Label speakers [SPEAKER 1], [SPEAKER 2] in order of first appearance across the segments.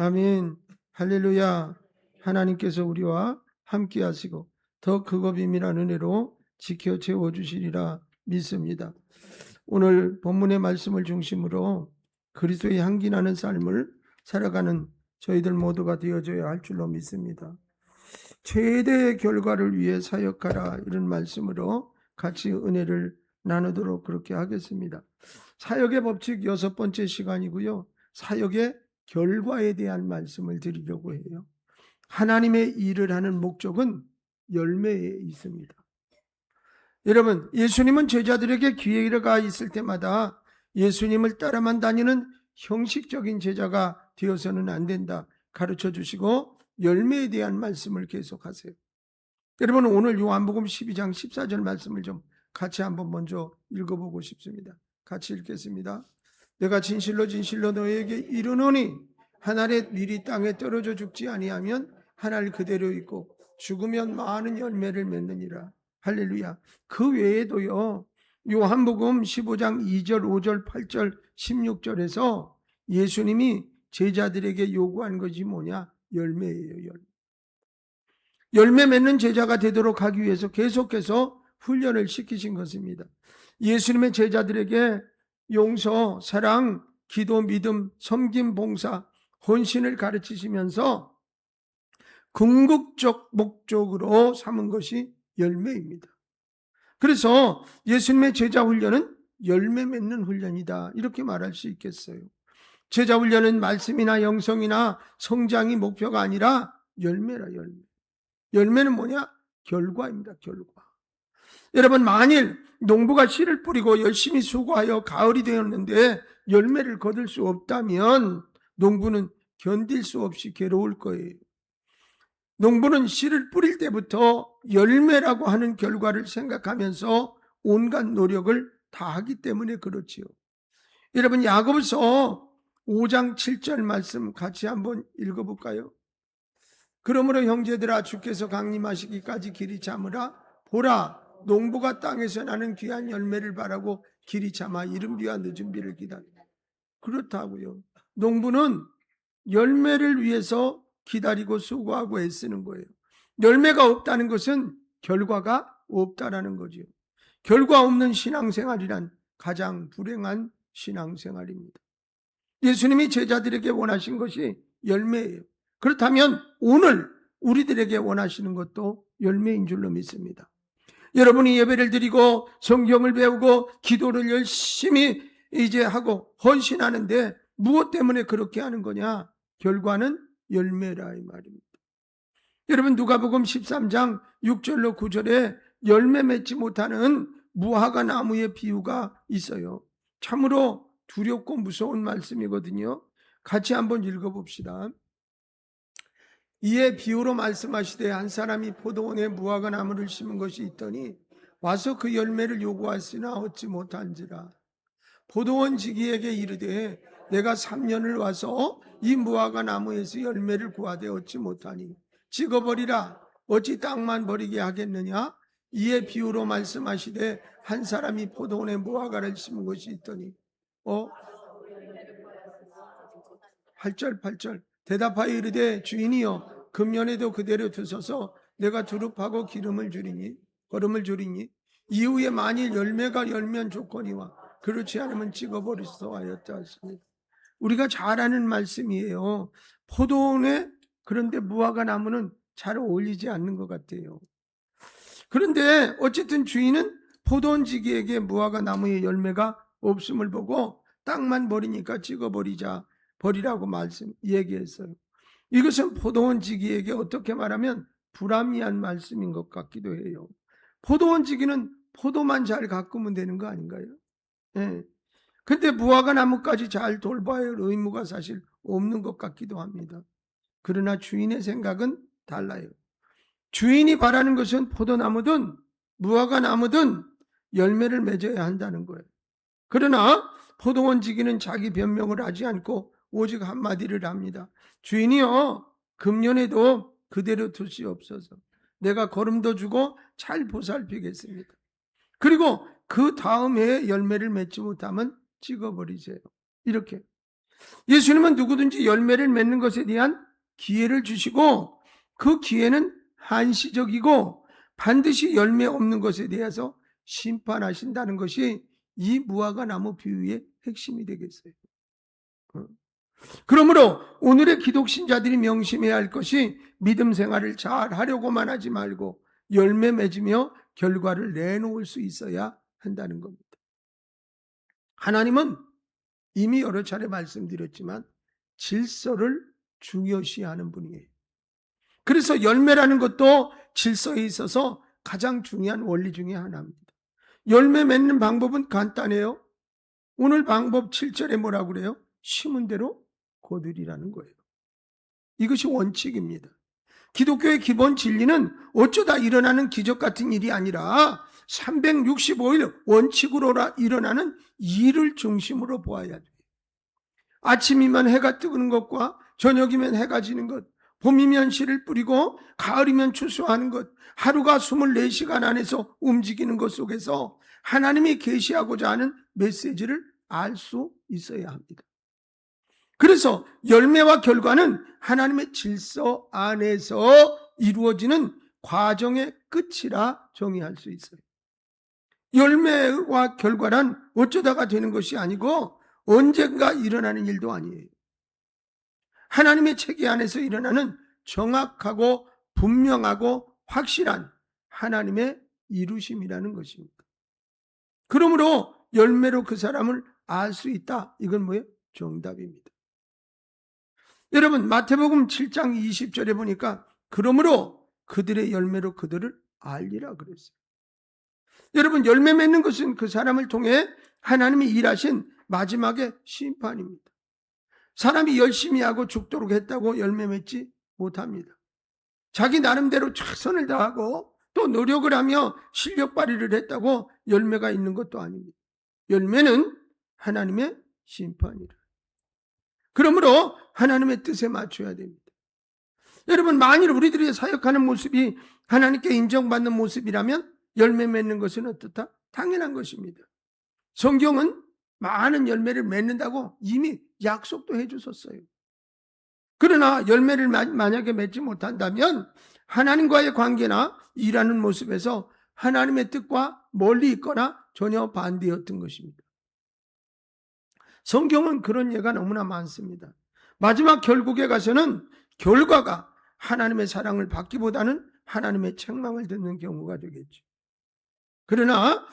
[SPEAKER 1] 아멘. 할렐루야. 하나님께서 우리와 함께 하시고 더 크고 비밀한 은혜로 지켜 채워주시리라 믿습니다. 오늘 본문의 말씀을 중심으로 그리스도의 향기 나는 삶을 살아가는 저희들 모두가 되어줘야 할 줄로 믿습니다. 최대의 결과를 위해 사역하라, 이런 말씀으로 같이 은혜를 나누도록 그렇게 하겠습니다. 사역의 법칙 6번째 시간이고요. 사역의 결과에 대한 말씀을 드리려고 해요. 하나님의 일을 하는 목적은 열매에 있습니다. 여러분, 예수님은 제자들에게 기회가 있을 때마다 예수님을 따라만 다니는 형식적인 제자가 되어서는 안 된다 가르쳐 주시고 열매에 대한 말씀을 계속하세요. 여러분, 오늘 요한복음 12장 14절 말씀을 좀 같이 한번 먼저 읽어보고 싶습니다. 같이 읽겠습니다. 내가 진실로 진실로 너에게 이르노니 한 알에 밀이 땅에 떨어져 죽지 아니하면 한 알 그대로 있고 죽으면 많은 열매를 맺느니라. 할렐루야. 그 외에도요, 요한복음 15장 2절, 5절, 8절, 16절에서 예수님이 제자들에게 요구한 것이 뭐냐? 열매예요. 열매 맺는 제자가 되도록 하기 위해서 계속해서 훈련을 시키신 것입니다. 예수님의 제자들에게 용서, 사랑, 기도, 믿음, 섬김, 봉사, 헌신을 가르치시면서 궁극적 목적으로 삼은 것이 열매입니다. 그래서 예수님의 제자 훈련은 열매 맺는 훈련이다, 이렇게 말할 수 있겠어요. 제자 훈련은 말씀이나 영성이나 성장이 목표가 아니라 열매라, 열매. 열매는 뭐냐? 결과입니다, 결과. 여러분, 만일 농부가 씨를 뿌리고 열심히 수고하여 가을이 되었는데 열매를 거둘 수 없다면 농부는 견딜 수 없이 괴로울 거예요. 농부는 씨를 뿌릴 때부터 열매라고 하는 결과를 생각하면서 온갖 노력을 다하기 때문에 그렇지요. 여러분, 야고보서 5장 7절 말씀 같이 한번 읽어볼까요? 그러므로 형제들아, 주께서 강림하시기까지 길이 참으라. 보라, 농부가 땅에서 나는 귀한 열매를 바라고 길이 참아 이른 비와 늦은 비를 기다려. 그렇다고요. 농부는 열매를 위해서 기다리고 수고하고 애쓰는 거예요. 열매가 없다는 것은 결과가 없다라는 거죠. 결과 없는 신앙생활이란 가장 불행한 신앙생활입니다. 예수님이 제자들에게 원하신 것이 열매예요. 그렇다면 오늘 우리들에게 원하시는 것도 열매인 줄로 믿습니다. 여러분이 예배를 드리고 성경을 배우고 기도를 열심히 이제 하고 헌신하는데 무엇 때문에 그렇게 하는 거냐? 결과는 열매라, 이 말입니다. 여러분, 누가복음 13장 6절로 9절에 열매 맺지 못하는 무화과 나무의 비유가 있어요. 참으로 두렵고 무서운 말씀이거든요. 같이 한번 읽어봅시다. 이에 비유로 말씀하시되 한 사람이 포도원에 무화과 나무를 심은 것이 있더니 와서 그 열매를 요구하시나 얻지 못한지라. 포도원 지기에게 이르되 내가 3년을 와서 이 무화과 나무에서 열매를 구하되 얻지 못하니 찍어버리라. 어찌 땅만 버리게 하겠느냐? 이에 비유로 말씀하시되 한 사람이 포도원에 무화과를 심은 것이 있더니 8절 대답하여 이르되 주인이여, 금년에도 그대로 두소서. 내가 두릅하고 기름을 주리니 이후에 만일 열매가 열면 좋거니와 그렇지 않으면 찍어버리소서 하였다 하십니다. 우리가 잘 아는 말씀이에요. 포도원에 그런데 무화과 나무는 잘 어울리지 않는 것 같아요. 그런데 어쨌든 주인은 포도원 지기에게 무화과 나무의 열매가 없음을 보고 땅만 버리니까 버리라고 얘기했어요. 이것은 포도원 지기에게 어떻게 말하면 불합리한 말씀인 것 같기도 해요. 포도원 지기는 포도만 잘 가꾸면 되는 거 아닌가요? 예. 근데 무화과 나무까지 잘 돌봐야 할 의무가 사실 없는 것 같기도 합니다. 그러나 주인의 생각은 달라요. 주인이 바라는 것은 포도나무든 무화과 나무든 열매를 맺어야 한다는 거예요. 그러나 포도원 지기는 자기 변명을 하지 않고 오직 한마디를 합니다. 주인이여, 금년에도 그대로 두시옵소서. 내가 거름도 주고 잘 보살피겠습니다. 그리고 그 다음 해에 열매를 맺지 못하면 찍어버리세요. 이렇게. 예수님은 누구든지 열매를 맺는 것에 대한 기회를 주시고 그 기회는 한시적이고 반드시 열매 없는 것에 대해서 심판하신다는 것이 이 무화과 나무 비유의 핵심이 되겠어요. 그러므로 오늘의 기독신자들이 명심해야 할 것이 믿음 생활을 잘 하려고만 하지 말고 열매 맺으며 결과를 내놓을 수 있어야 한다는 겁니다. 하나님은 이미 여러 차례 말씀드렸지만 질서를 중요시하는 분이에요. 그래서 열매라는 것도 질서에 있어서 가장 중요한 원리 중에 하나입니다. 열매 맺는 방법은 간단해요. 오늘 방법 7절에 뭐라고 그래요? 심은 대로 거두리라는 거예요. 이것이 원칙입니다. 기독교의 기본 진리는 어쩌다 일어나는 기적 같은 일이 아니라 365일 원칙으로 일어나는 일을 중심으로 보아야 돼요. 아침이면 해가 뜨는 것과 저녁이면 해가 지는 것, 봄이면 씨를 뿌리고 가을이면 추수하는 것, 하루가 24시간 안에서 움직이는 것 속에서 하나님이 계시하고자 하는 메시지를 알 수 있어야 합니다. 그래서 열매와 결과는 하나님의 질서 안에서 이루어지는 과정의 끝이라 정의할 수 있어요. 열매와 결과란 어쩌다가 되는 것이 아니고 언젠가 일어나는 일도 아니에요. 하나님의 체계 안에서 일어나는 정확하고 분명하고 확실한 하나님의 이루심이라는 것입니다. 그러므로 열매로 그 사람을 알 수 있다. 이건 뭐예요? 정답입니다. 여러분 마태복음 7장 20절에 보니까 그러므로 그들의 열매로 그들을 알리라 그랬어요. 여러분 열매 맺는 것은 그 사람을 통해 하나님이 일하신 마지막의 심판입니다. 사람이 열심히 하고 죽도록 했다고 열매 맺지 못합니다. 자기 나름대로 최선을 다하고 또 노력을 하며 실력 발휘를 했다고 열매가 있는 것도 아닙니다. 열매는 하나님의 심판이라. 그러므로 하나님의 뜻에 맞춰야 됩니다. 여러분 만일 우리들이 사역하는 모습이 하나님께 인정받는 모습이라면 열매 맺는 것은 어떻다? 당연한 것입니다. 성경은 많은 열매를 맺는다고 이미 약속도 해주셨어요. 그러나 열매를 만약에 맺지 못한다면 하나님과의 관계나 일하는 모습에서 하나님의 뜻과 멀리 있거나 전혀 반대였던 것입니다. 성경은 그런 예가 너무나 많습니다. 마지막 결국에 가서는 결과가 하나님의 사랑을 받기보다는 하나님의 책망을 듣는 경우가 되겠죠. 그러나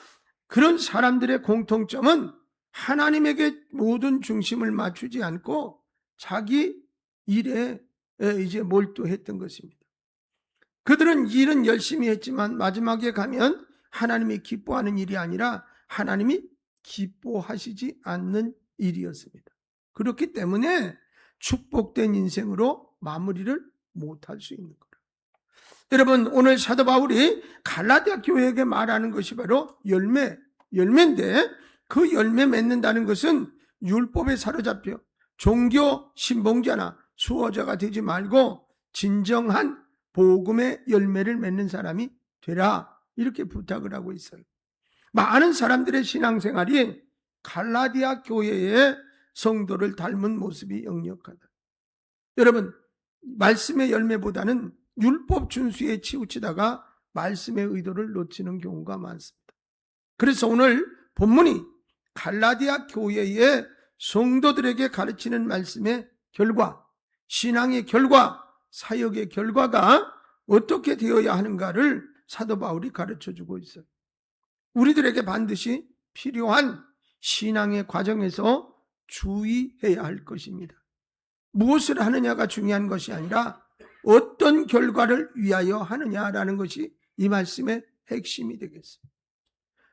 [SPEAKER 1] 그런 사람들의 공통점은 하나님에게 모든 중심을 맞추지 않고 자기 일에 이제 몰두했던 것입니다. 그들은 일은 열심히 했지만 마지막에 가면 하나님이 기뻐하는 일이 아니라 하나님이 기뻐하시지 않는 일이었습니다. 그렇기 때문에 축복된 인생으로 마무리를 못할 수 있는 거예요. 여러분 오늘 사도 바울이 갈라디아 교회에게 말하는 것이 바로 열매인데 그 열매 맺는다는 것은 율법에 사로잡혀 종교 신봉자나 수호자가 되지 말고 진정한 복음의 열매를 맺는 사람이 되라 이렇게 부탁을 하고 있어요. 많은 사람들의 신앙생활이 갈라디아 교회의 성도를 닮은 모습이 역력하다. 여러분 말씀의 열매보다는 율법 준수에 치우치다가 말씀의 의도를 놓치는 경우가 많습니다. 그래서 오늘 본문이 갈라디아 교회의 성도들에게 가르치는 말씀의 결과, 신앙의 결과, 사역의 결과가 어떻게 되어야 하는가를 사도 바울이 가르쳐주고 있어요. 우리들에게 반드시 필요한 신앙의 과정에서 주의해야 할 것입니다. 무엇을 하느냐가 중요한 것이 아니라 어떤 결과를 위하여 하느냐라는 것이 이 말씀의 핵심이 되겠습니다.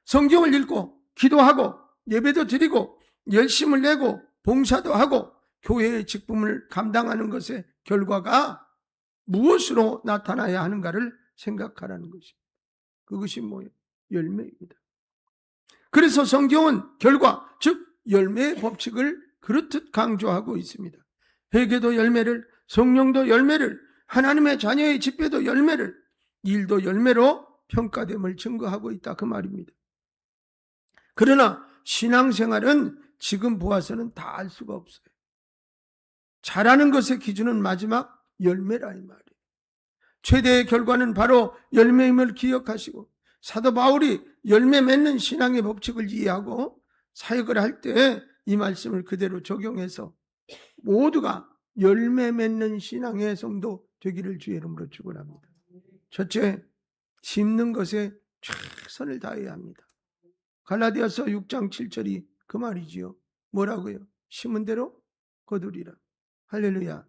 [SPEAKER 1] 성경을 읽고 기도하고 예배도 드리고 열심을 내고 봉사도 하고 교회의 직분을 감당하는 것의 결과가 무엇으로 나타나야 하는가를 생각하라는 것입니다. 그것이 뭐예요? 열매입니다. 그래서 성경은 결과, 즉 열매의 법칙을 그렇듯 강조하고 있습니다. 회개도 열매를, 성령도 열매를, 하나님의 자녀의 집회도 열매를, 일도 열매로 평가됨을 증거하고 있다 그 말입니다. 그러나 신앙생활은 지금 보아서는 다 알 수가 없어요. 잘하는 것의 기준은 마지막 열매라 이 말이에요. 최대의 결과는 바로 열매임을 기억하시고 사도 바울이 열매 맺는 신앙의 법칙을 이해하고 사역을 할 때 이 말씀을 그대로 적용해서 모두가 열매 맺는 신앙의 성도 되기를 주의 이름으로 축원합니다. 첫째, 심는 것에 최선을 다해야 합니다. 갈라디아서 6장 7절이 그 말이지요. 뭐라고요? 심은 대로 거두리라. 할렐루야.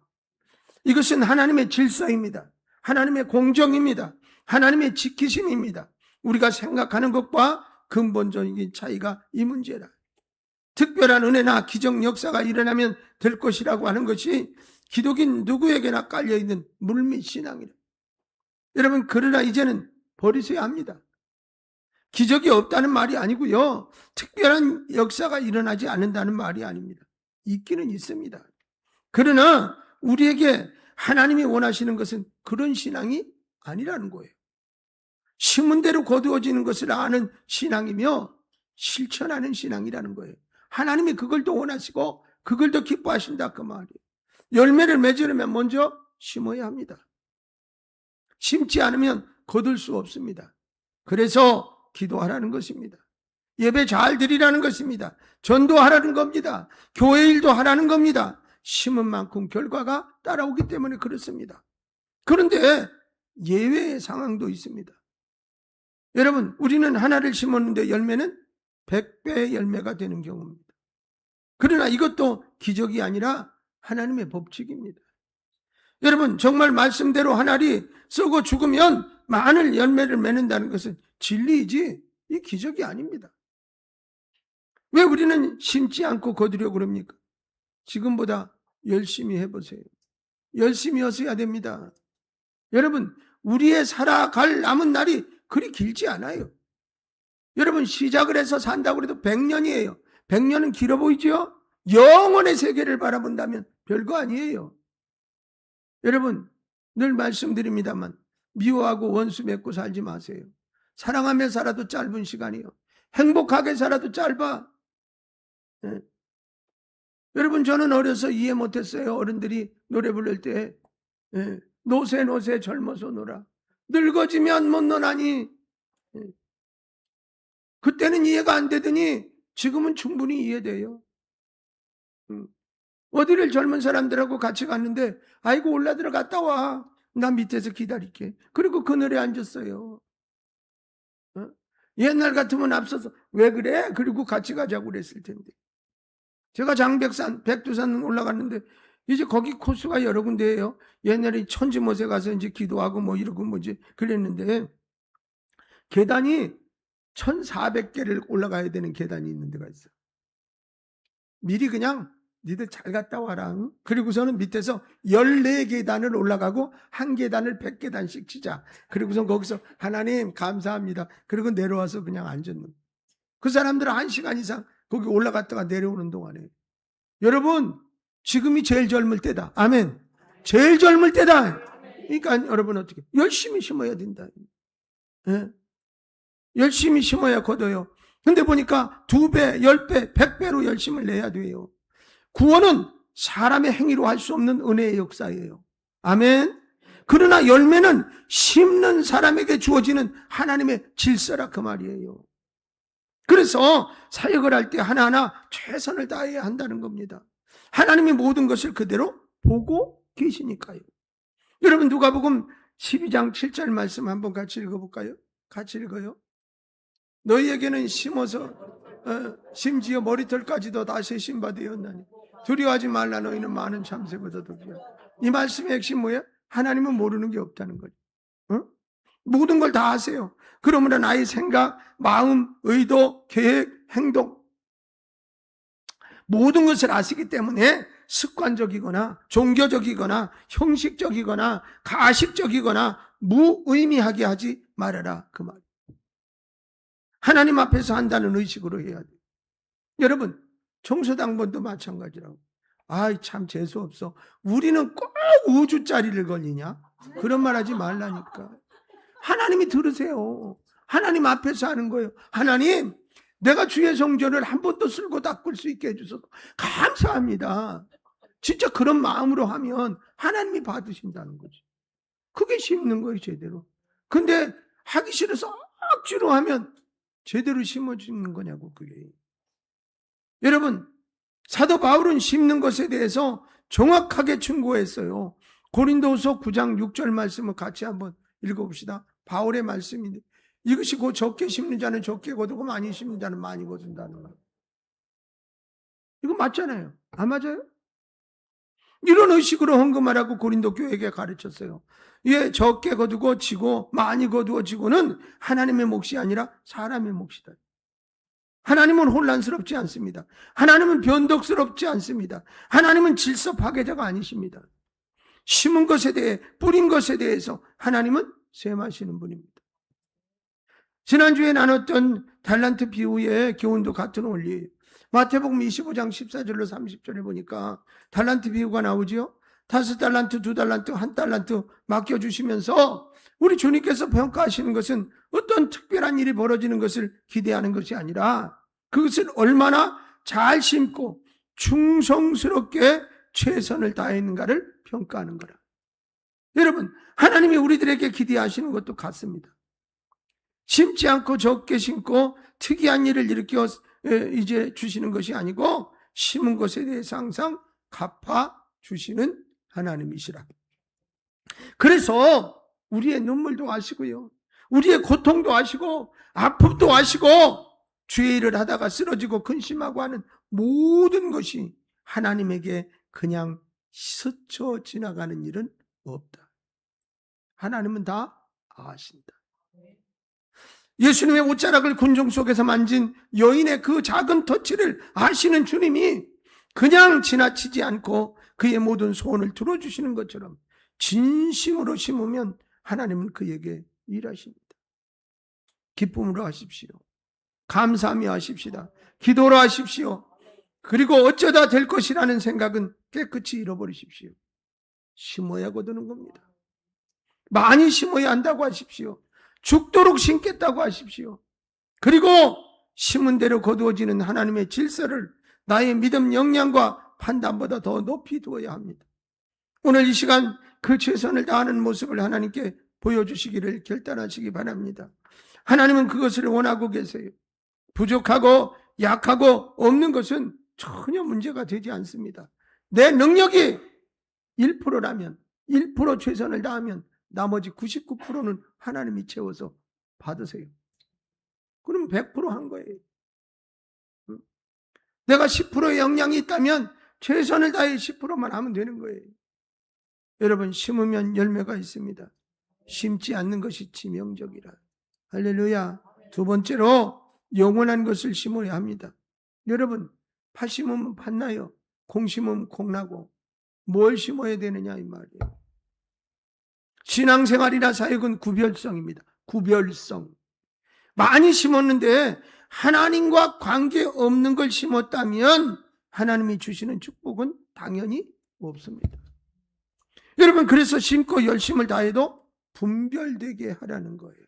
[SPEAKER 1] 이것은 하나님의 질서입니다. 하나님의 공정입니다. 하나님의 지키심입니다. 우리가 생각하는 것과 근본적인 차이가 이 문제다. 특별한 은혜나 기적 역사가 일어나면 될 것이라고 하는 것이 기독인 누구에게나 깔려있는 물밑 신앙이다. 여러분, 그러나 이제는 버리셔야 합니다. 기적이 없다는 말이 아니고요, 특별한 역사가 일어나지 않는다는 말이 아닙니다. 있기는 있습니다. 그러나 우리에게 하나님이 원하시는 것은 그런 신앙이 아니라는 거예요. 심은 대로 거두어지는 것을 아는 신앙이며 실천하는 신앙이라는 거예요. 하나님이 그걸 더 원하시고 그걸 더 기뻐하신다 그 말이에요. 열매를 맺으려면 먼저 심어야 합니다. 심지 않으면 거둘 수 없습니다. 그래서 기도하라는 것입니다. 예배 잘 드리라는 것입니다. 전도하라는 겁니다. 교회 일도 하라는 겁니다. 심은 만큼 결과가 따라오기 때문에 그렇습니다. 그런데 예외의 상황도 있습니다. 여러분, 우리는 하나를 심었는데 열매는 100배의 열매가 되는 경우입니다. 그러나 이것도 기적이 아니라 하나님의 법칙입니다. 여러분, 정말 말씀대로 한 알이 썩어 죽으면 많은 열매를 맺는다는 것은 진리이지 이 기적이 아닙니다. 왜 우리는 심지 않고 거두려고 그럽니까? 지금보다 열심히 해보세요. 열심히 하셔야 됩니다. 여러분, 우리의 살아갈 남은 날이 그리 길지 않아요. 여러분, 시작을 해서 산다고 해도 100년이에요. 100년은 길어 보이죠? 영원의 세계를 바라본다면 별거 아니에요. 여러분, 늘 말씀드립니다만 미워하고 원수 맺고 살지 마세요. 사랑하며 살아도 짧은 시간이요. 행복하게 살아도 짧아. 네. 여러분, 저는 어려서 이해 못했어요. 어른들이 노래 부를 때 노세 노세 젊어서 놀아. 늙어지면 못 노나니. 그때는 이해가 안 되더니 지금은 충분히 이해돼요. 어디를 젊은 사람들하고 같이 갔는데 아이고 올라들어 갔다 와. 나 밑에서 기다릴게. 그리고 그늘에 앉았어요. 옛날 같으면 앞서서 왜 그래? 그리고 같이 가자고 그랬을 텐데. 제가 장백산, 백두산 올라갔는데 이제 거기 코스가 여러 군데예요. 옛날에 천지못에 가서 이제 기도하고 뭐 이러고 뭐지 그랬는데 계단이 1400개를 올라가야 되는 계단이 있는 데가 있어. 미리 그냥 니들 잘 갔다 와라. 그리고서는 밑에서 14계단을 올라가고 한 계단을 100계단씩 치자. 그리고선 거기서 하나님 감사합니다. 그리고 내려와서 그냥 앉았는. 그 사람들은 1시간 이상 거기 올라갔다가 내려오는 동안에. 여러분, 지금이 제일 젊을 때다. 아멘. 제일 젊을 때다. 그러니까 여러분 어떻게 열심히 심어야 된다. 예? 열심히 심어야 거둬요. 근데 보니까 2배, 10배, 100배로 열심을 내야 돼요. 구원은 사람의 행위로 할 수 없는 은혜의 역사예요. 아멘. 그러나 열매는 심는 사람에게 주어지는 하나님의 질서라 그 말이에요. 그래서 사역을 할 때 하나하나 최선을 다해야 한다는 겁니다. 하나님이 모든 것을 그대로 보고 계시니까요. 여러분, 누가복음 12장 7절 말씀 한번 같이 읽어볼까요? 같이 읽어요. 너희에게는 심어서 심지어 머리털까지도 다 세심바 되었나니 두려워하지 말라. 너희는 많은 참새보다 더 귀하다. 이 말씀의 핵심 뭐예요? 하나님은 모르는 게 없다는 거죠. 모든 걸 다 아세요. 그러므로 나의 생각, 마음, 의도, 계획, 행동 모든 것을 아시기 때문에 습관적이거나 종교적이거나 형식적이거나 가식적이거나 무의미하게 하지 말아라 그 말. 하나님 앞에서 한다는 의식으로 해야 돼요. 여러분, 청소당번도 마찬가지라고. 아이 참 재수없어. 우리는 꼭 우주짜리를 걸리냐? 그런 말 하지 말라니까. 하나님이 들으세요. 하나님 앞에서 하는 거예요. 하나님, 내가 주의 성전을 한 번도 쓸고 닦을 수 있게 해주셔서 감사합니다. 진짜 그런 마음으로 하면 하나님이 받으신다는 거지. 그게 심는 거예요, 제대로. 근데 하기 싫어서 억지로 하면 제대로 심어지는 거냐고, 그게. 여러분, 사도 바울은 심는 것에 대해서 정확하게 충고했어요. 고린도후서 9장 6절 말씀을 같이 한번 읽어봅시다. 바울의 말씀인데, 이것이 곧 적게 심는 자는 적게 거두고 많이 심는 자는 많이 거둔다는 말. 이거 맞잖아요. 안 맞아요? 이런 의식으로 헌금하라고 고린도 교회에게 가르쳤어요. 예, 적게 거두고 지고 많이 거두어 지고는 하나님의 몫이 아니라 사람의 몫이다. 하나님은 혼란스럽지 않습니다. 하나님은 변덕스럽지 않습니다. 하나님은 질서 파괴자가 아니십니다. 심은 것에 대해, 뿌린 것에 대해서 하나님은 셈하시는 분입니다. 지난주에 나눴던 달란트 비유의 교훈도 같은 원리예요. 마태복음 25장 14절로 30절에 보니까 달란트 비유가 나오지요. 5달란트, 2달란트, 1달란트 맡겨주시면서 우리 주님께서 평가하시는 것은 어떤 특별한 일이 벌어지는 것을 기대하는 것이 아니라 그것을 얼마나 잘 심고 충성스럽게 최선을 다했는가를 평가하는 거라. 여러분, 하나님이 우리들에게 기대하시는 것도 같습니다. 심지 않고 적게 심고 특이한 일을 일으켜 이제 주시는 것이 아니고 심은 것에 대해서 항상 갚아 주시는 하나님이시라. 그래서 우리의 눈물도 아시고요, 우리의 고통도 아시고 아픔도 아시고 주의 일을 하다가 쓰러지고 근심하고 하는 모든 것이 하나님에게 그냥 스쳐 지나가는 일은 없다. 하나님은 다 아신다. 예수님의 옷자락을 군중 속에서 만진 여인의 그 작은 터치를 아시는 주님이 그냥 지나치지 않고 그의 모든 소원을 들어주시는 것처럼 진심으로 심으면 하나님은 그에게 일하십니다. 기쁨으로 하십시오. 감사하며 하십시다. 기도로 하십시오. 그리고 어쩌다 될 것이라는 생각은 깨끗이 잃어버리십시오. 심어야 거두는 겁니다. 많이 심어야 한다고 하십시오. 죽도록 심겠다고 하십시오. 그리고 심은 대로 거두어지는 하나님의 질서를 나의 믿음 역량과 판단보다 더 높이 두어야 합니다. 오늘 이 시간 그 최선을 다하는 모습을 하나님께 보여주시기를 결단하시기 바랍니다. 하나님은 그것을 원하고 계세요. 부족하고 약하고 없는 것은 전혀 문제가 되지 않습니다. 내 능력이 1%라면 1% 최선을 다하면 나머지 99%는 하나님이 채워서 받으세요. 그럼 100%한 거예요. 내가 10%의 역량이 있다면 최선을 다해 10%만 하면 되는 거예요. 여러분, 심으면 열매가 있습니다. 심지 않는 것이 치명적이라. 할렐루야. 두 번째로 영원한 것을 심어야 합니다. 여러분, 파 심으면 팥 나요. 콩 심으면 콩 나고. 뭘 심어야 되느냐 이 말이에요. 신앙생활이나 사역은 구별성입니다. 구별성. 많이 심었는데 하나님과 관계없는 걸 심었다면 하나님이 주시는 축복은 당연히 없습니다. 여러분, 그래서 심고 열심을 다해도 분별되게 하라는 거예요.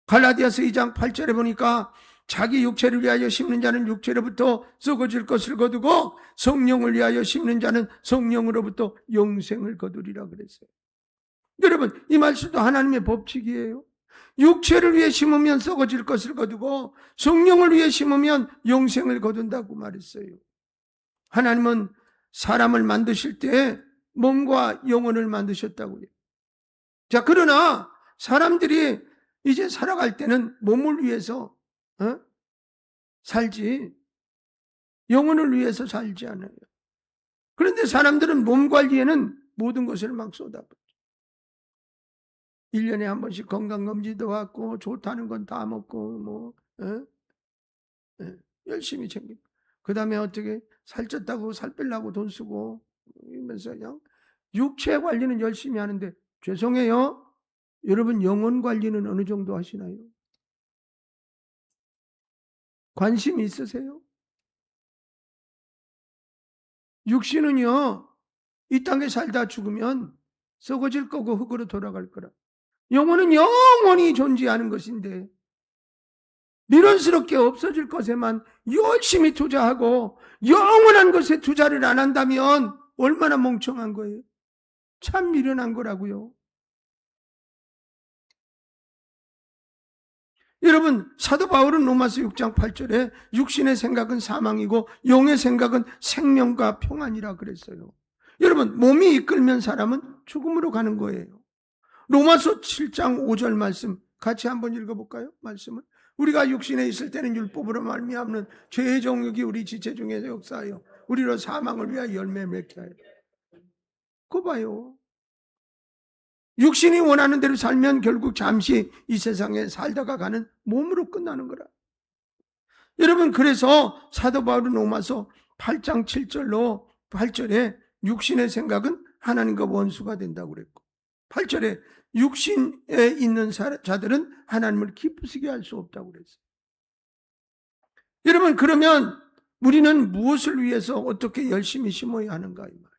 [SPEAKER 1] 갈라디아서 2장 8절에 보니까 자기 육체를 위하여 심는 자는 육체로부터 썩어질 것을 거두고 성령을 위하여 심는 자는 성령으로부터 영생을 거두리라 그랬어요. 여러분, 이 말씀도 하나님의 법칙이에요. 육체를 위해 심으면 썩어질 것을 거두고 성령을 위해 심으면 영생을 거둔다고 말했어요. 하나님은 사람을 만드실 때 몸과 영혼을 만드셨다고요. 자, 그러나 사람들이 이제 살아갈 때는 몸을 위해서 살지 영혼을 위해서 살지 않아요. 그런데 사람들은 몸 관리에는 모든 것을 막 쏟아붓죠. 1년에 한 번씩 건강검진도 받고 좋다는 건 다 먹고 열심히 챙기고, 그 다음에 어떻게 살쪘다고 살 빼려고 돈 쓰고 이러면서 그냥 육체 관리는 열심히 하는데, 죄송해요, 여러분, 영혼 관리는 어느 정도 하시나요? 관심이 있으세요? 육신은요, 이 땅에 살다 죽으면 썩어질 거고 흙으로 돌아갈 거라. 영혼은 영원히 존재하는 것인데 미련스럽게 없어질 것에만 열심히 투자하고 영원한 것에 투자를 안 한다면 얼마나 멍청한 거예요. 참 미련한 거라고요. 여러분, 사도 바울은 로마서 6장 8절에 육신의 생각은 사망이고 영의 생각은 생명과 평안이라 그랬어요. 여러분, 몸이 이끌면 사람은 죽음으로 가는 거예요. 로마서 7장 5절 말씀 같이 한번 읽어볼까요? 말씀을. 우리가 육신에 있을 때는 율법으로 말미암는 죄의 정욕이 우리 지체 중에서 역사하여 우리로 사망을 위하여 열매 맺게 하여. 그거 봐요. 육신이 원하는 대로 살면 결국 잠시 이 세상에 살다가 가는 몸으로 끝나는 거라. 여러분, 그래서 사도 바울은 로마서 8장 8절에 육신의 생각은 하나님과 원수가 된다고 그랬고, 8절에 육신에 있는 자들은 하나님을 기쁘시게 할 수 없다고 그랬어요. 여러분, 그러면 우리는 무엇을 위해서 어떻게 열심히 심어야 하는가? 이 말.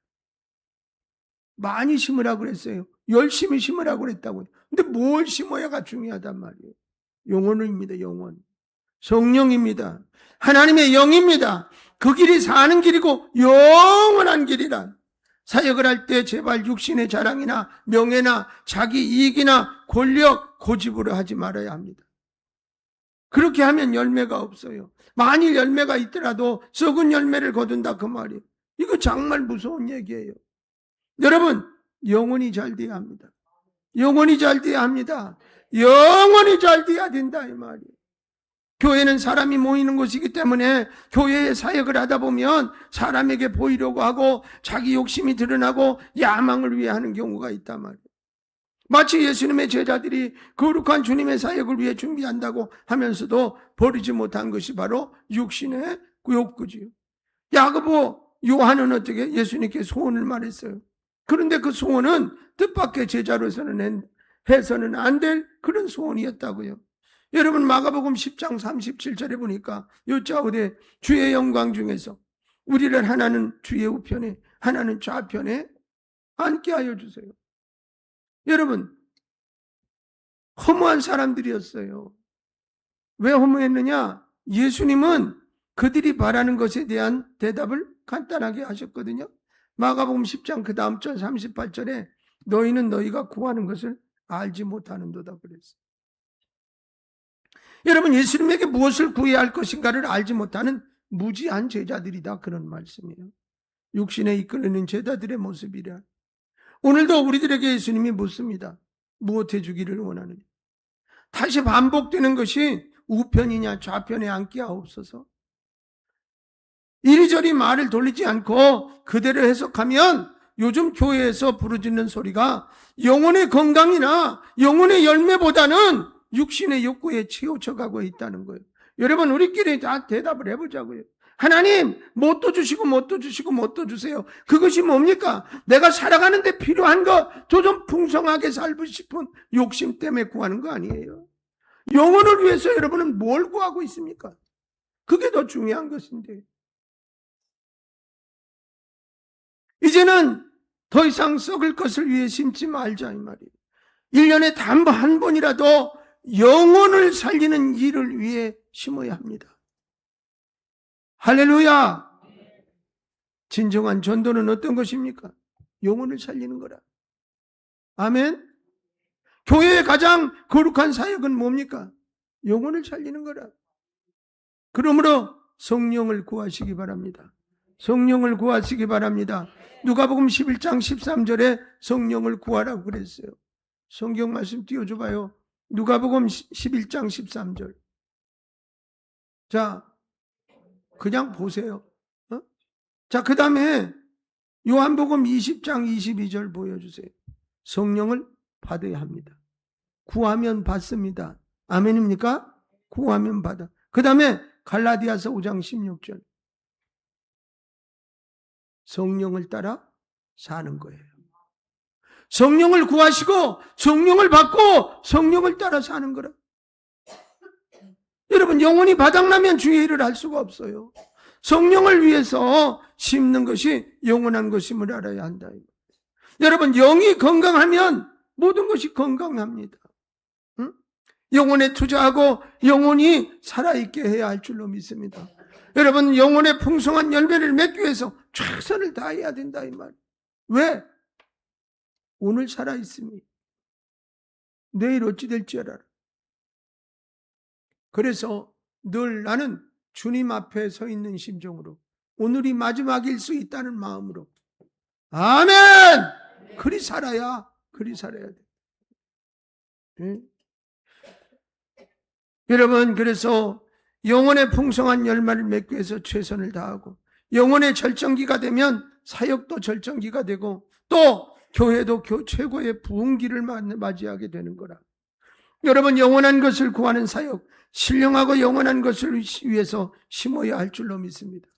[SPEAKER 1] 많이 심으라고 그랬어요. 열심히 심으라고 그랬다고요. 근데 뭘 심어야가 중요하단 말이에요. 영혼입니다. 영혼. 성령입니다. 하나님의 영입니다. 그 길이 사는 길이고 영원한 길이란. 사역을 할 때 제발 육신의 자랑이나 명예나 자기 이익이나 권력, 고집으로 하지 말아야 합니다. 그렇게 하면 열매가 없어요. 만일 열매가 있더라도 썩은 열매를 거둔다 그 말이에요. 이거 정말 무서운 얘기예요. 여러분, 영혼이 잘 돼야 합니다. 영혼이 잘 돼야 합니다. 영혼이 잘 돼야 된다 이 말이에요. 교회는 사람이 모이는 곳이기 때문에 교회에 사역을 하다 보면 사람에게 보이려고 하고 자기 욕심이 드러나고 야망을 위해 하는 경우가 있단 말이에요. 마치 예수님의 제자들이 거룩한 주님의 사역을 위해 준비한다고 하면서도 버리지 못한 것이 바로 육신의 욕구지요. 야고보, 요한은 어떻게 예수님께 소원을 말했어요. 그런데 그 소원은 뜻밖의 제자로서는 해서는 안 될 그런 소원이었다고요. 여러분, 마가복음 10장 37절에 보니까 여짜오되 주의 영광 중에서 우리를 하나는 주의 우편에 하나는 좌편에 앉게 하여 주세요. 여러분, 허무한 사람들이었어요. 왜 허무했느냐? 예수님은 그들이 바라는 것에 대한 대답을 간단하게 하셨거든요. 마가복음 10장 그 다음 절 38절에 너희는 너희가 구하는 것을 알지 못하는도다 그랬어요. 여러분, 예수님에게 무엇을 구해야 할 것인가를 알지 못하는 무지한 제자들이다 그런 말씀이에요. 육신에 이끌리는 제자들의 모습이라. 오늘도 우리들에게 예수님이 묻습니다. 무엇 해주기를 원하느냐? 다시 반복되는 것이 우편이냐 좌편에 앉게 하옵소서. 이리저리 말을 돌리지 않고 그대로 해석하면 요즘 교회에서 부르짖는 소리가 영혼의 건강이나 영혼의 열매보다는 육신의 욕구에 치우쳐가고 있다는 거예요. 여러분, 우리끼리 다 대답을 해보자고요. 하나님, 뭣도 주시고 뭣도 주시고 뭣도 주세요. 그것이 뭡니까? 내가 살아가는데 필요한 거 저 좀 풍성하게 살고 싶은 욕심 때문에 구하는 거 아니에요. 영혼을 위해서 여러분은 뭘 구하고 있습니까? 그게 더 중요한 것인데. 이제는 더 이상 썩을 것을 위해 심지 말자 이 말이에요. 1년에 단 한 번이라도 영혼을 살리는 일을 위해 심어야 합니다. 할렐루야! 진정한 전도는 어떤 것입니까? 영혼을 살리는 거라. 아멘? 교회의 가장 거룩한 사역은 뭡니까? 영혼을 살리는 거라. 그러므로 성령을 구하시기 바랍니다. 성령을 구하시기 바랍니다. 누가복음 11장 13절에 성령을 구하라고 그랬어요. 성경 말씀 띄워줘 봐요. 누가복음 11장 13절. 자, 그냥 보세요. 자, 그 다음에 요한복음 20장 22절 보여주세요. 성령을 받아야 합니다. 구하면 받습니다. 아멘입니까? 구하면 받아. 그 다음에 갈라디아서 5장 16절. 성령을 따라 사는 거예요. 성령을 구하시고 성령을 받고 성령을 따라 사는 거라. 여러분, 영혼이 바닥나면 주의 일을 할 수가 없어요. 성령을 위해서 심는 것이 영원한 것임을 알아야 한다. 여러분, 영이 건강하면 모든 것이 건강합니다. 응? 영혼에 투자하고 영혼이 살아있게 해야 할 줄로 믿습니다. 여러분, 영혼의 풍성한 열매를 맺기 위해서 최선을 다해야 된다 이 말이에요. 왜? 오늘 살아있으니 내일 어찌 될지 알아라. 그래서 늘 나는 주님 앞에 서 있는 심정으로, 오늘이 마지막일 수 있다는 마음으로, 아멘! 그리 살아야 돼. 네? 여러분, 그래서 영혼의 풍성한 열매를 맺기 위해서 최선을 다하고, 영혼의 절정기가 되면 사역도 절정기가 되고, 또 교회도 최고의 부흥기를 맞이하게 되는 거라. 여러분, 영원한 것을 구하는 사역, 신령하고 영원한 것을 위해서 심어야 할 줄로 믿습니다.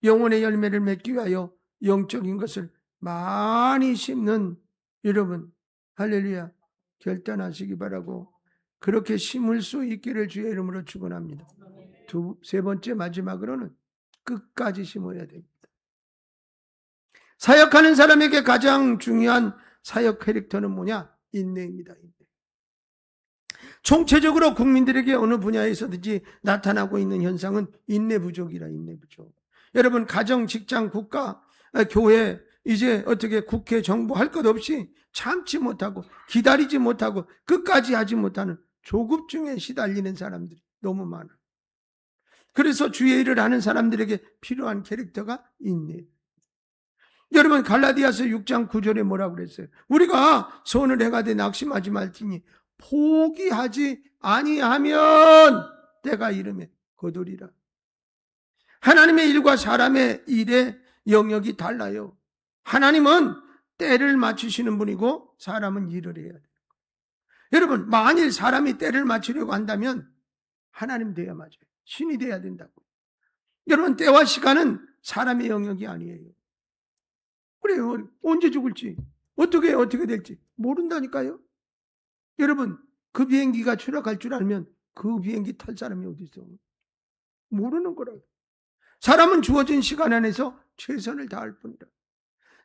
[SPEAKER 1] 영혼의 열매를 맺기 위하여 영적인 것을 많이 심는 여러분, 할렐루야, 결단하시기 바라고, 그렇게 심을 수 있기를 주의 이름으로 축원합니다. 세 번째, 마지막으로는 끝까지 심어야 됩니다. 사역하는 사람에게 가장 중요한 사역 캐릭터는 뭐냐? 인내입니다. 인내. 총체적으로 국민들에게 어느 분야에서든지 나타나고 있는 현상은 인내 부족이라. 인내 부족. 여러분, 가정, 직장, 국가, 교회, 이제 어떻게 국회, 정부 할 것 없이 참지 못하고 기다리지 못하고 끝까지 하지 못하는 조급증에 시달리는 사람들이 너무 많아요. 그래서 주의 일을 하는 사람들에게 필요한 캐릭터가 인내. 여러분, 갈라디아서 6장 9절에 뭐라고 그랬어요? 우리가 손을 행하되 낙심하지 말지니 포기하지 아니하면 때가 이르매 거두리라. 하나님의 일과 사람의 일의 영역이 달라요. 하나님은 때를 맞추시는 분이고 사람은 일을 해야 돼요. 여러분, 만일 사람이 때를 맞추려고 한다면 하나님 돼야 맞아요. 신이 돼야 된다고. 여러분, 때와 시간은 사람의 영역이 아니에요. 그래요. 언제 죽을지, 어떻게 될지 모른다니까요. 여러분, 그 비행기가 추락할 줄 알면 그 비행기 탈 사람이 어디 있어? 모르는 거라고. 사람은 주어진 시간 안에서 최선을 다할 뿐이다.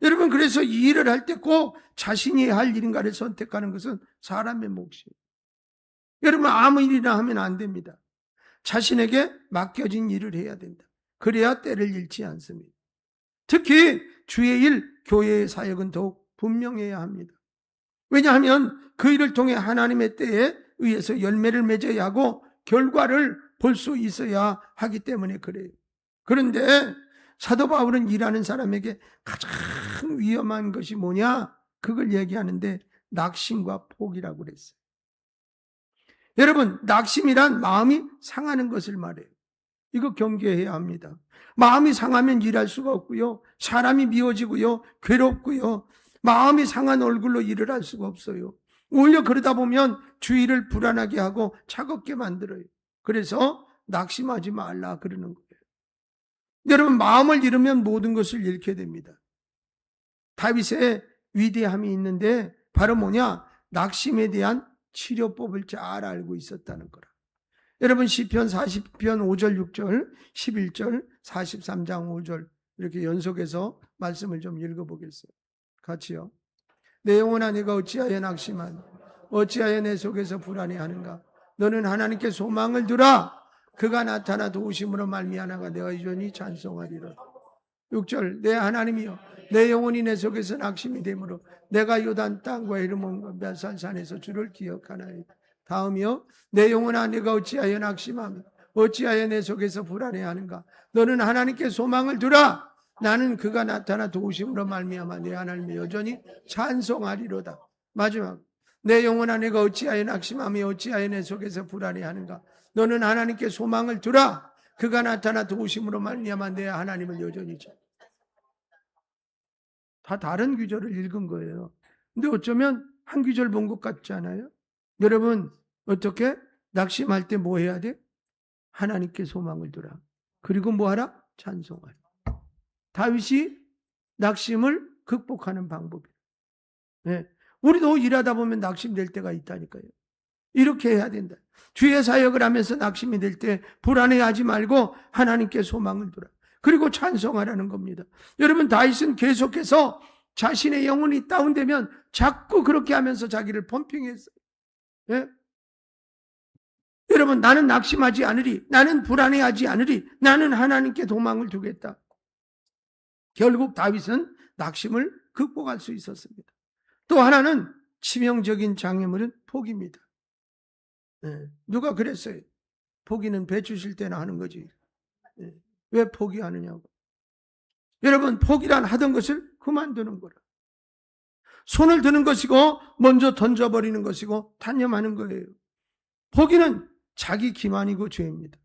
[SPEAKER 1] 여러분, 그래서 이 일을 할 때 꼭 자신이 할 일인가를 선택하는 것은 사람의 몫이에요. 여러분, 아무 일이나 하면 안 됩니다. 자신에게 맡겨진 일을 해야 된다. 그래야 때를 잃지 않습니다. 특히 주의 일, 교회의 사역은 더욱 분명해야 합니다. 왜냐하면 그 일을 통해 하나님의 때에 의해서 열매를 맺어야 하고 결과를 볼 수 있어야 하기 때문에 그래요. 그런데 사도 바울은 일하는 사람에게 가장 위험한 것이 뭐냐? 그걸 얘기하는데 낙심과 포기라고 그랬어요. 여러분, 낙심이란 마음이 상하는 것을 말해요. 이거 경계해야 합니다. 마음이 상하면 일할 수가 없고요. 사람이 미워지고요. 괴롭고요. 마음이 상한 얼굴로 일을 할 수가 없어요. 오히려 그러다 보면 주의를 불안하게 하고 차갑게 만들어요. 그래서 낙심하지 말라 그러는 거예요. 여러분, 마음을 잃으면 모든 것을 잃게 됩니다. 다윗의 위대함이 있는데 바로 뭐냐? 낙심에 대한 치료법을 잘 알고 있었다는 거라. 여러분, 시편 40편 5절 6절 11절 43장 5절 이렇게 연속해서 말씀을 좀 읽어보겠어요. 같이요. 내 영혼아, 내가 어찌하여 낙심하니 어찌하여 내 속에서 불안해하는가? 너는 하나님께 소망을 두라. 그가 나타나 도우심으로 말미암아 내가 여전히 찬송하리라. 6절, 내 하나님이여, 내 영혼이 내 속에서 낙심이 되므로 내가 요단 땅과 헤르몬과 벳산산에서 주를 기억하나이다. 다음이요, 내 영혼아, 내가 어찌하여 낙심하며 어찌하여 내 속에서 불안해하는가? 너는 하나님께 소망을 두라. 나는 그가 나타나 도우심으로 말미암아 내 하나님을 여전히 찬송하리로다. 마지막, 내 영혼아, 내가 어찌하여 낙심하며 어찌하여 내 속에서 불안해하는가? 너는 하나님께 소망을 두라. 그가 나타나 도우심으로 말미암아 내 하나님을 여전히 다 다른 구절을 읽은 거예요. 근데 어쩌면 한 구절 본 것 같지 않아요? 여러분, 어떻게 낙심할 때 뭐 해야 돼? 하나님께 소망을 두라. 그리고 뭐 하라? 찬송하라. 다윗이 낙심을 극복하는 방법이에요. 네. 우리도 일하다 보면 낙심될 때가 있다니까요. 이렇게 해야 된다. 주의 사역을 하면서 낙심이 될 때 불안해하지 말고 하나님께 소망을 두라. 그리고 찬송하라는 겁니다. 여러분, 다윗은 계속해서 자신의 영혼이 다운되면 자꾸 그렇게 하면서 자기를 펌핑했어요. 네? 여러분, 나는 낙심하지 않으리. 나는 불안해하지 않으리. 나는 하나님께 도망을 두겠다. 결국 다윗은 낙심을 극복할 수 있었습니다. 또 하나는 치명적인 장애물은 포기입니다. 누가 그랬어요? 포기는 배 주실 때나 하는 거지. 왜 포기하느냐고. 여러분, 포기란 하던 것을 그만두는 거라. 손을 드는 것이고 먼저 던져버리는 것이고 단념하는 거예요. 포기는 자기 기만이고 죄입니다.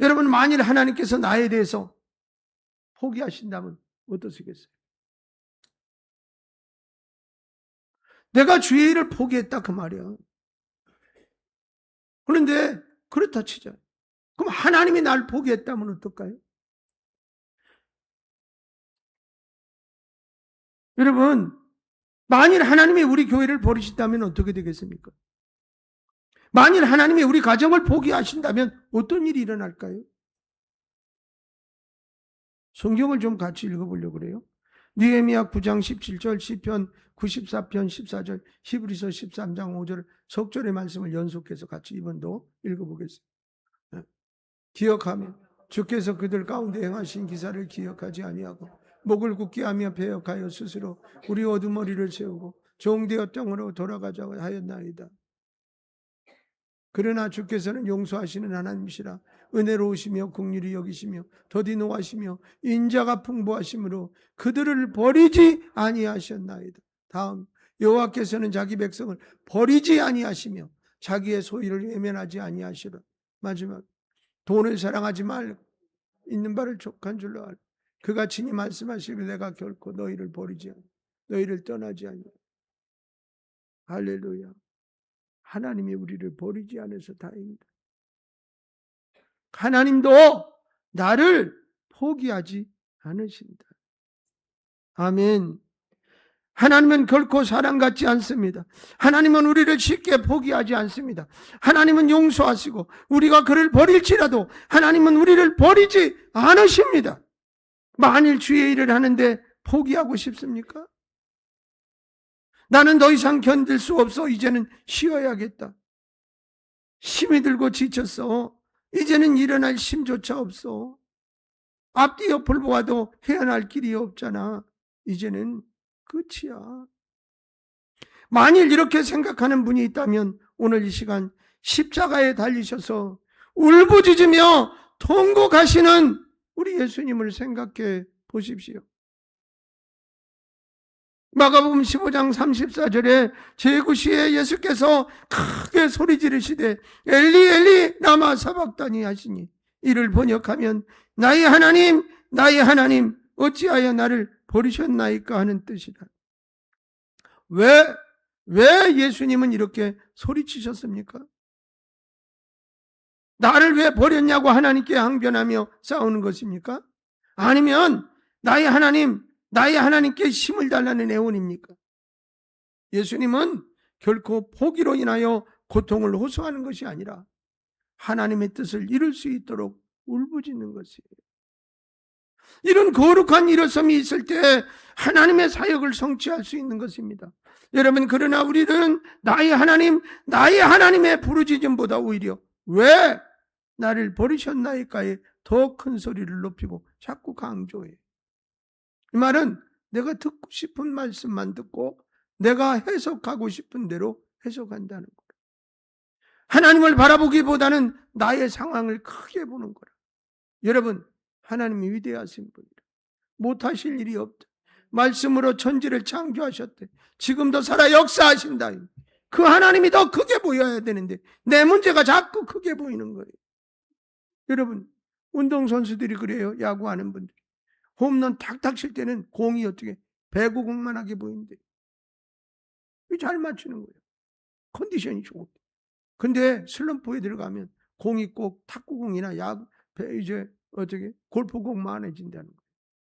[SPEAKER 1] 여러분, 만일 하나님께서 나에 대해서 포기하신다면 어떠시겠어요? 내가 주의 일을 포기했다 그 말이야. 그런데 그렇다 치자. 그럼 하나님이 날 포기했다면 어떨까요? 여러분, 만일 하나님이 우리 교회를 버리신다면 어떻게 되겠습니까? 만일 하나님이 우리 가정을 포기하신다면 어떤 일이 일어날까요? 성경을 좀 같이 읽어보려고 그래요. 느헤미야 9장 17절, 시편 94편 14절, 히브리서 13장 5절 석절의 말씀을 연속해서 같이 이번도 읽어보겠습니다. 기억하며 주께서 그들 가운데 행하신 기사를 기억하지 아니하고 목을 굳게 하며 배역하여 스스로 우리 어두머리를 세우고 종되어 땅으로 돌아가자고 하였나이다. 그러나 주께서는 용서하시는 하나님이시라. 은혜로우시며 긍휼히 여기시며 더디 노하시며 인자가 풍부하심으로 그들을 버리지 아니하셨나이다. 다음, 여호와께서는 자기 백성을 버리지 아니하시며 자기의 소유를 외면하지 아니하시라. 마지막, 돈을 사랑하지 말고 있는 바를 족한 줄로 알라. 그가 친히 말씀하시길 내가 결코 너희를 버리지 않아 너희를 떠나지 아니하. 할렐루야. 하나님이 우리를 버리지 않아서 다행이다. 하나님도 나를 포기하지 않으신다. 아멘. 하나님은 결코 사람 같지 않습니다. 하나님은 우리를 쉽게 포기하지 않습니다. 하나님은 용서하시고 우리가 그를 버릴지라도 하나님은 우리를 버리지 않으십니다. 만일 주의 일을 하는데 포기하고 싶습니까? 나는 더 이상 견딜 수 없어. 이제는 쉬어야겠다. 힘이 들고 지쳤어. 이제는 일어날 힘조차 없어. 앞뒤 옆을 보아도 헤어날 길이 없잖아. 이제는 끝이야. 만일 이렇게 생각하는 분이 있다면 오늘 이 시간 십자가에 달리셔서 울부짖으며 통곡하시는 우리 예수님을 생각해 보십시오. 마가복음 15장 34절에 제9시에 예수께서 크게 소리 지르시되 엘리 엘리 라마 사박다니 하시니, 이를 번역하면 나의 하나님 어찌하여 나를 버리셨나이까 하는 뜻이다. 왜 예수님은 이렇게 소리치셨습니까? 나를 왜 버렸냐고 하나님께 항변하며 싸우는 것입니까? 아니면 나의 하나님께 힘을 달라는 애원입니까? 예수님은 결코 포기로 인하여 고통을 호소하는 것이 아니라 하나님의 뜻을 이룰 수 있도록 울부짖는 것이에요. 이런 거룩한 일어섬이 있을 때 하나님의 사역을 성취할 수 있는 것입니다. 여러분, 그러나 우리는 나의 하나님의 부르짖음보다 오히려 왜 나를 버리셨나이까에 더 큰 소리를 높이고 자꾸 강조해요. 이 말은 내가 듣고 싶은 말씀만 듣고 내가 해석하고 싶은 대로 해석한다는 거예요. 하나님을 바라보기보다는 나의 상황을 크게 보는 거라. 여러분, 하나님이 위대하신 분이라. 못하실 일이 없다. 말씀으로 천지를 창조하셨대. 지금도 살아 역사하신다. 그 하나님이 더 크게 보여야 되는데 내 문제가 자꾸 크게 보이는 거예요. 여러분, 운동선수들이 그래요. 야구하는 분들이. 홈런 탁탁 칠 때는 공이 어떻게 배구공만하게 보이는데 잘 맞추는 거예요. 컨디션이 좋을 때. 근데 슬럼프에 들어가면 공이 꼭 탁구공이나 골프공만해진다는 거예요.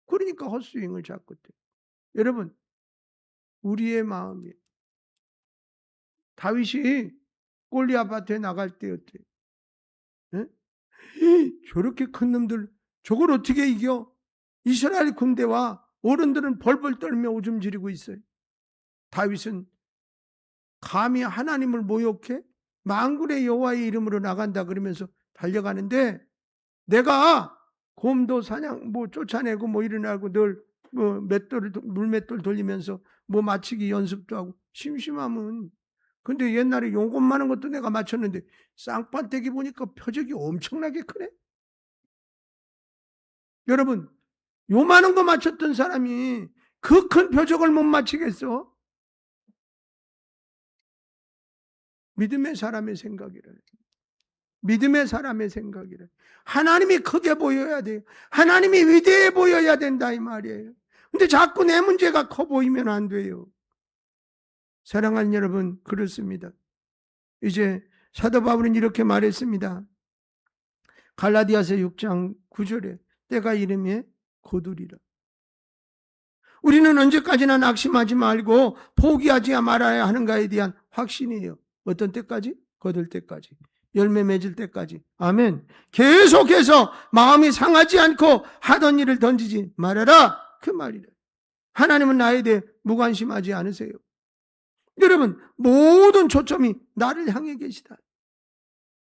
[SPEAKER 1] 그러니까 헛스윙을 자꾸 돼. 여러분, 우리의 마음이 다윗이 골리앗 밭에 나갈 때였대요. 저렇게 큰 놈들 저걸 어떻게 이겨? 이스라엘 군대와 어른들은 벌벌 떨며 오줌 지르고 있어요. 다윗은 감히 하나님을 모욕해? 만군의 여호와의 이름으로 나간다 그러면서 달려가는데 내가 곰도 사냥 쫓아내고 일어나고 늘 물맷돌 돌리면서 맞히기 연습도 하고 심심하면, 근데 옛날에 요것 많은 것도 내가 맞췄는데 쌍판떼기 보니까 표적이 엄청나게 크네. 여러분, 요만한 거 맞췄던 사람이 그 큰 표적을 못 맞히겠어? 믿음의 사람의 생각이래. 믿음의 사람의 생각이래. 하나님이 크게 보여야 돼요. 하나님이 위대해 보여야 된다 이 말이에요. 근데 자꾸 내 문제가 커 보이면 안 돼요. 사랑하는 여러분, 그렇습니다. 이제 사도 바울은 이렇게 말했습니다. 갈라디아서 6장 9절에 때가 이르매 거두리라. 우리는 언제까지나 낙심하지 말고 포기하지 말아야 하는가에 대한 확신이에요. 어떤 때까지? 거둘 때까지. 열매 맺을 때까지. 아멘. 계속해서 마음이 상하지 않고 하던 일을 던지지 말아라. 그 말이래. 하나님은 나에 대해 무관심하지 않으세요. 여러분, 모든 초점이 나를 향해 계시다.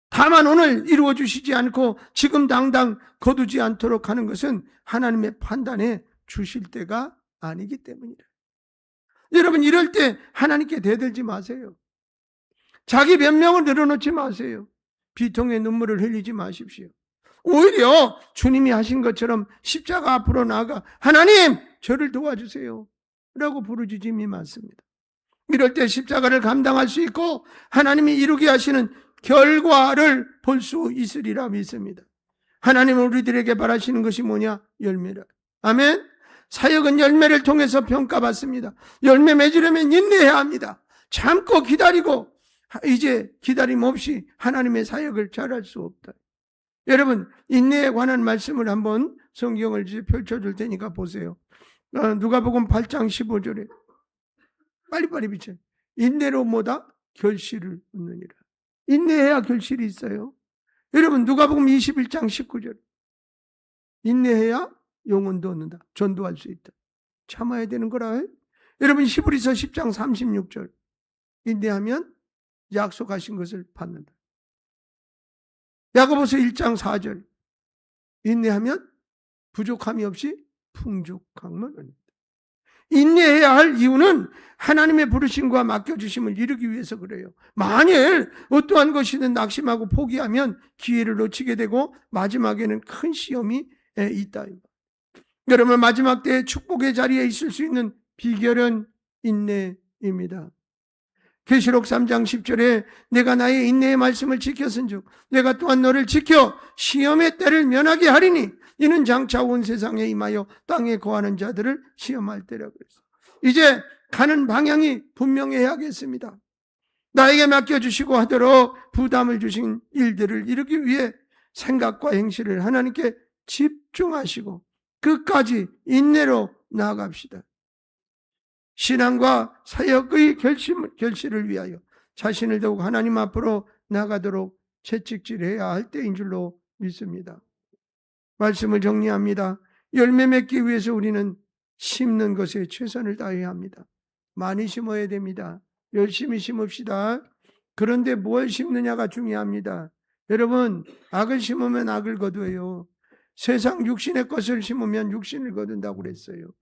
[SPEAKER 1] 다만 오늘 이루어 주시지 않고 지금 당장 거두지 않도록 하는 것은 하나님의 판단에 주실 때가 아니기 때문이다. 여러분, 이럴 때 하나님께 대들지 마세요. 자기 변명을 늘어놓지 마세요. 비통의 눈물을 흘리지 마십시오. 오히려 주님이 하신 것처럼 십자가 앞으로 나아가 하나님 저를 도와주세요 라고 부르짖음이 많습니다. 이럴 때 십자가를 감당할 수 있고 하나님이 이루게 하시는 결과를 볼 수 있으리라 믿습니다. 하나님은 우리들에게 바라시는 것이 뭐냐? 열매라. 아멘. 사역은 열매를 통해서 평가받습니다. 열매 맺으려면 인내해야 합니다. 참고 기다리고 이제 기다림 없이 하나님의 사역을 잘할 수 없다. 여러분, 인내에 관한 말씀을 한번 성경을 이제 펼쳐줄 테니까 보세요. 누가복음 8장 15절에 빨리빨리 비춰. 인내로 뭐다? 결실을 얻느니라. 인내해야 결실이 있어요. 여러분, 누가복음 21장 19절. 인내해야 영혼도 얻는다. 전도할 수 있다. 참아야 되는 거라. 여러분, 히브리서 10장 36절. 인내하면 약속하신 것을 받는다. 야고보서 1장 4절. 인내하면 부족함이 없이 풍족함을 얻는다. 인내해야 할 이유는 하나님의 부르심과 맡겨주심을 이루기 위해서 그래요. 만일 어떠한 것이든 낙심하고 포기하면 기회를 놓치게 되고 마지막에는 큰 시험이 있다. 여러분, 마지막 때에 축복의 자리에 있을 수 있는 비결은 인내입니다. 계시록 3장 10절에 내가 나의 인내의 말씀을 지켰은즉 내가 또한 너를 지켜 시험의 때를 면하게 하리니 이는 장차 온 세상에 임하여 땅에 거하는 자들을 시험할 때라고 했어요. 이제 가는 방향이 분명해야겠습니다. 나에게 맡겨주시고 하도록 부담을 주신 일들을 이루기 위해 생각과 행실을 하나님께 집중하시고 끝까지 인내로 나아갑시다. 신앙과 사역의 결실을 위하여 자신을 더욱 하나님 앞으로 나가도록 채찍질해야 할 때인 줄로 믿습니다. 말씀을 정리합니다. 열매 맺기 위해서 우리는 심는 것에 최선을 다해야 합니다. 많이 심어야 됩니다. 열심히 심읍시다. 그런데 뭘 심느냐가 중요합니다. 여러분, 악을 심으면 악을 거두어요. 세상 육신의 것을 심으면 육신을 거둔다고 그랬어요.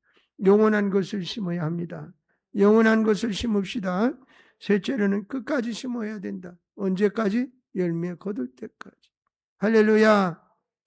[SPEAKER 1] 영원한 것을 심어야 합니다. 영원한 것을 심읍시다. 셋째로는 끝까지 심어야 된다. 언제까지? 열매 거둘 때까지. 할렐루야.